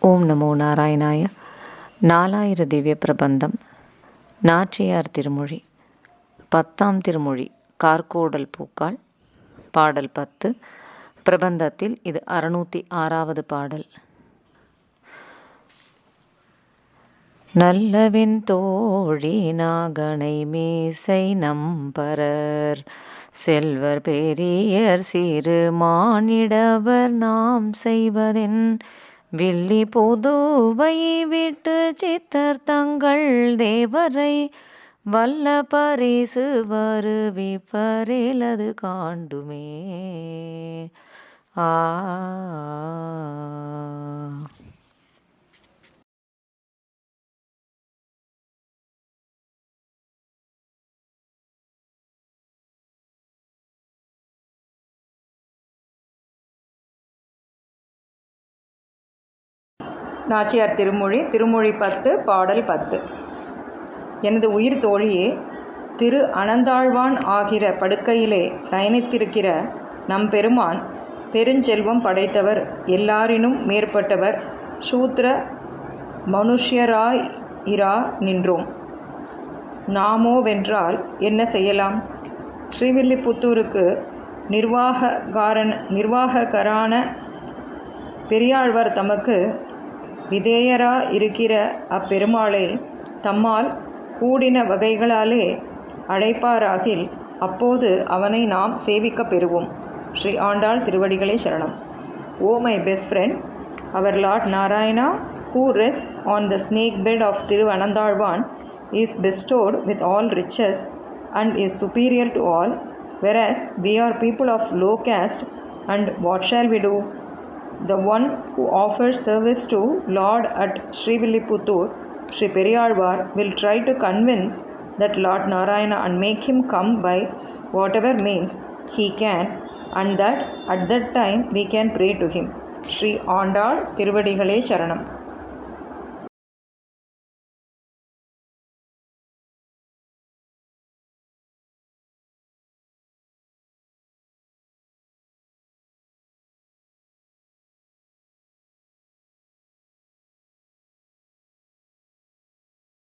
ஓம் நமோ நாராயணாய. 4000 திவ்ய பிரபந்தம். நாச்சியார் திருமொழி. 10ஆம் திருமொழி. கார்கோடல் பூக்கால். பாடல் 10. பிரபந்தத்தில் இது 606வது பாடல். நல்லவின் தோழி நாகனை மீசை நம்பரர் செல்வர் பெரியர் சிறு மானிடவர் நாம் செய்வதென் வில்லி புதுவை விட்டு சித்தர் தங்கள் தேவரை வல்ல பரிசு வருவிப்பரிலது காண்டுமே. நாச்சியார் திருமொழி. திருமொழி 10, பாடல் 10. எனது உயிர் தோழியே, திரு அனந்தாழ்வான் ஆகிற படுக்கையிலே சயனித்திருக்கிற நம் பெருமான் பெருஞ்செல்வம் படைத்தவர், எல்லாரினும் மேற்பட்டவர், சூத்திர மனுஷ்யராயிரா நின்றோம். நாமோவென்றால் என்ன செய்யலாம்? ஸ்ரீவில்லிபுத்தூருக்கு நிர்வாககரான பெரியாழ்வார் தமக்கு விதேயரா இருக்கிற அப்பெருமாளை தம்மால் கூடின வகைகளாலே அழைப்பாராகில் அப்போது அவனை நாம் சேவிக்க பெறுவோம். ஸ்ரீ ஆண்டாள் திருவடிகளே சரணம். O my best friend, our Lord Narayana, who rests on the snake bed of Thiru Anandalvan, is bestowed with all riches and is superior to all, whereas we are people of low caste, and what shall we do? The one who offers service to Lord at Srivilliputhur, Sri Periyalvar, will try to convince that Lord Narayana and make him come by whatever means he can, and that at that time we can pray to him. Sri Andal Tiruvadigalai Charanam.